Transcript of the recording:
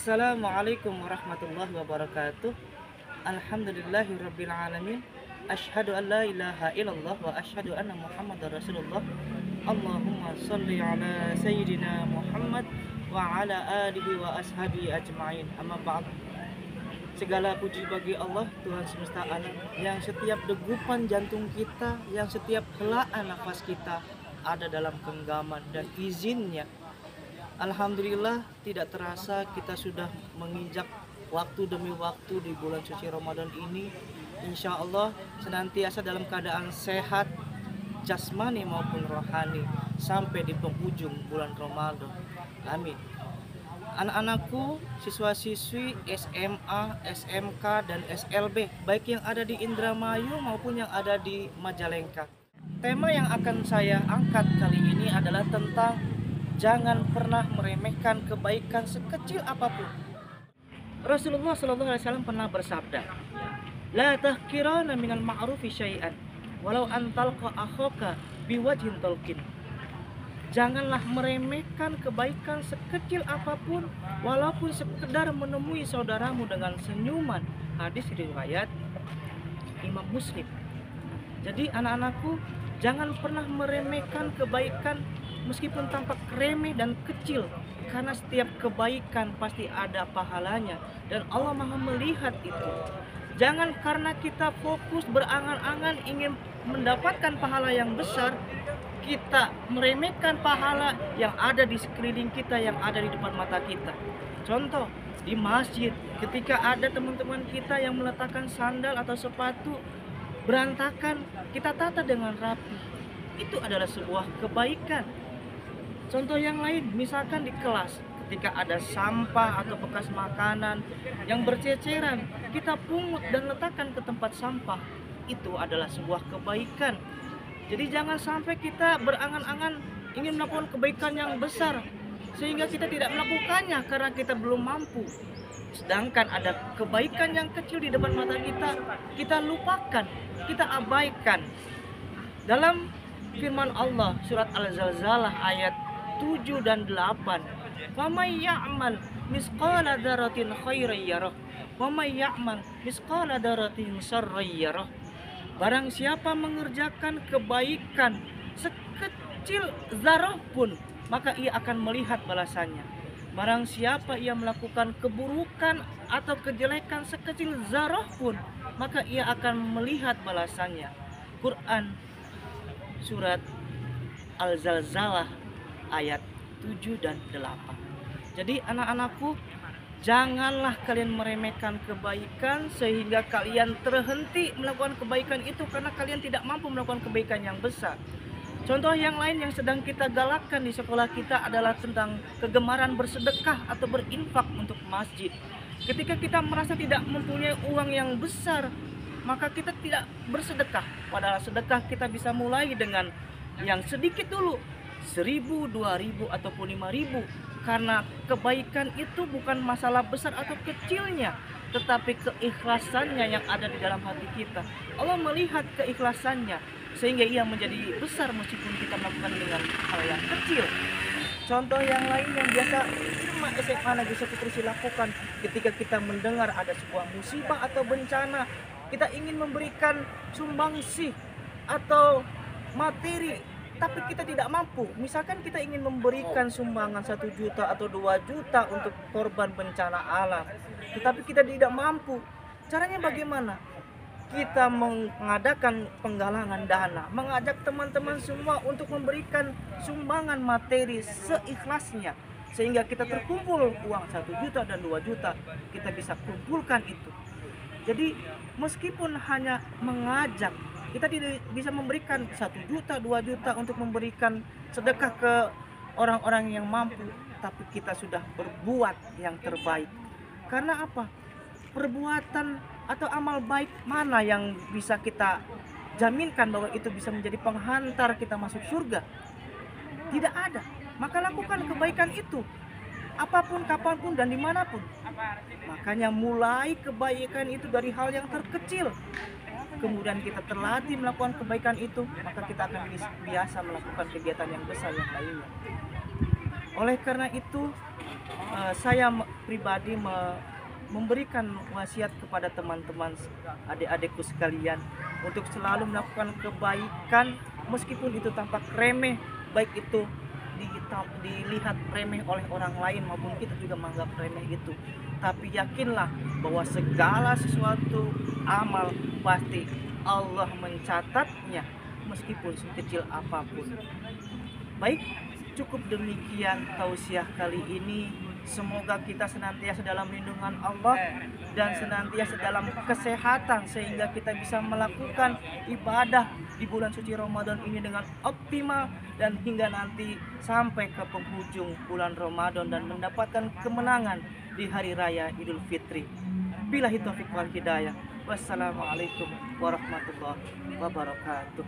Assalamualaikum warahmatullahi wabarakatuh. Alhamdulillahirabbil alamin. Asyhadu an la ilaha illallah wa asyhadu anna Muhammadar Rasulullah. Allahumma shalli ala sayyidina Muhammad wa ala alihi wa ashabi ajmain. Amma ba'd. Segala puji bagi Allah, Tuhan semesta alam, yang setiap degupan jantung kita, yang setiap helaan nafas kita ada dalam genggaman dan izinnya. Alhamdulillah, tidak terasa kita sudah menginjak waktu demi waktu di bulan suci Ramadan ini. Insya Allah senantiasa dalam keadaan sehat jasmani maupun rohani sampai di penghujung bulan Ramadan. Amin. Anak-anakku, siswa-siswi SMA, SMK, dan SLB, baik yang ada di Indramayu maupun yang ada di Majalengka. Tema yang akan saya angkat kali ini adalah tentang jangan pernah meremehkan kebaikan sekecil apapun. Rasulullah SAW pernah bersabda, "La tahkirana minal ma'rufi syai'an, walau antalqa akhaka biwajhin talqin." Janganlah meremehkan kebaikan sekecil apapun, walaupun sekedar menemui saudaramu dengan senyuman. Hadis riwayat Imam Muslim. Jadi anak-anakku, jangan pernah meremehkan kebaikan meskipun tampak remeh dan kecil, karena setiap kebaikan pasti ada pahalanya dan Allah Maha melihat itu. Jangan karena kita fokus berangan-angan ingin mendapatkan pahala yang besar, kita meremehkan pahala yang ada di sekeliling kita, yang ada di depan mata kita. Contoh, di masjid ketika ada teman-teman kita yang meletakkan sandal atau sepatu berantakan, kita tata dengan rapi. Itu adalah sebuah kebaikan. Contoh yang lain, misalkan di kelas, ketika ada sampah atau bekas makanan yang berceceran, kita pungut dan letakkan ke tempat sampah. Itu adalah sebuah kebaikan. Jadi jangan sampai kita berangan-angan ingin melakukan kebaikan yang besar sehingga kita tidak melakukannya karena kita belum mampu. Sedangkan ada kebaikan yang kecil di depan mata kita lupakan, kita abaikan. Dalam firman Allah surat Al-Zalzalah ayat 7 dan 8, "Wa may ya'mal misqala dzarratin khairan yarah, wa may ya'mal misqala dzarratin syarran yarah." Barang siapa mengerjakan kebaikan sekecil zarah pun, maka ia akan melihat balasannya. Barang siapa ia melakukan keburukan atau kejelekan sekecil zarah pun, maka ia akan melihat balasannya. Quran surat Al-Zalzalah ayat 7 dan 8. Jadi anak-anakku, janganlah kalian meremehkan kebaikan sehingga kalian terhenti melakukan kebaikan itu karena kalian tidak mampu melakukan kebaikan yang besar. Contoh yang lain yang sedang kita galakkan di sekolah kita adalah tentang kegemaran bersedekah atau berinfak untuk masjid. Ketika kita merasa tidak mempunyai uang yang besar, maka kita tidak bersedekah. Padahal sedekah kita bisa mulai dengan yang sedikit dulu, 1.000, 2.000, ataupun 5.000. Karena kebaikan itu bukan masalah besar atau kecilnya, tetapi keikhlasannya yang ada di dalam hati kita. Allah melihat keikhlasannya sehingga ia menjadi besar meskipun kita melakukan dengan hal yang kecil. Contoh yang lain yang biasa SMA Negeri 1 Trisi lakukan ketika kita mendengar ada sebuah musibah atau bencana, kita ingin memberikan sumbangsih atau materi tapi kita tidak mampu. Misalkan kita ingin memberikan sumbangan 1 juta atau 2 juta untuk korban bencana alam, tetapi kita tidak mampu. Caranya bagaimana? Kita mengadakan penggalangan dana, mengajak teman-teman semua untuk memberikan sumbangan materi seikhlasnya, sehingga kita terkumpul uang 1 juta dan 2 juta, kita bisa kumpulkan itu. Jadi meskipun hanya mengajak, kita tidak bisa memberikan 1 juta, 2 juta untuk memberikan sedekah ke orang-orang yang mampu, tapi kita sudah berbuat yang terbaik. Karena apa? Perbuatan atau amal baik mana yang bisa kita jaminkan bahwa itu bisa menjadi penghantar kita masuk surga? Tidak ada. Maka lakukan kebaikan itu, apapun, kapanpun, dan dimanapun. Makanya mulai kebaikan itu dari hal yang terkecil. Kemudian kita terlatih melakukan kebaikan itu, maka kita akan biasa melakukan kegiatan yang besar yang lainnya. Oleh karena itu, pribadi memberikan wasiat kepada teman-teman adik-adikku sekalian untuk selalu melakukan kebaikan meskipun itu tampak remeh, baik itu dilihat remeh oleh orang lain maupun kita juga menganggap remeh gitu. Tapi yakinlah bahwa segala sesuatu amal pasti Allah mencatatnya meskipun sekecil apapun. Baik, cukup demikian tausiah kali ini. Semoga kita senantiasa dalam lindungan Allah dan senantiasa dalam kesehatan sehingga kita bisa melakukan ibadah di bulan suci Ramadan ini dengan optimal dan hingga nanti sampai ke penghujung bulan Ramadan dan mendapatkan kemenangan di hari raya Idul Fitri. Billahi taufiq wal hidayah. Wassalamualaikum warahmatullahi wabarakatuh.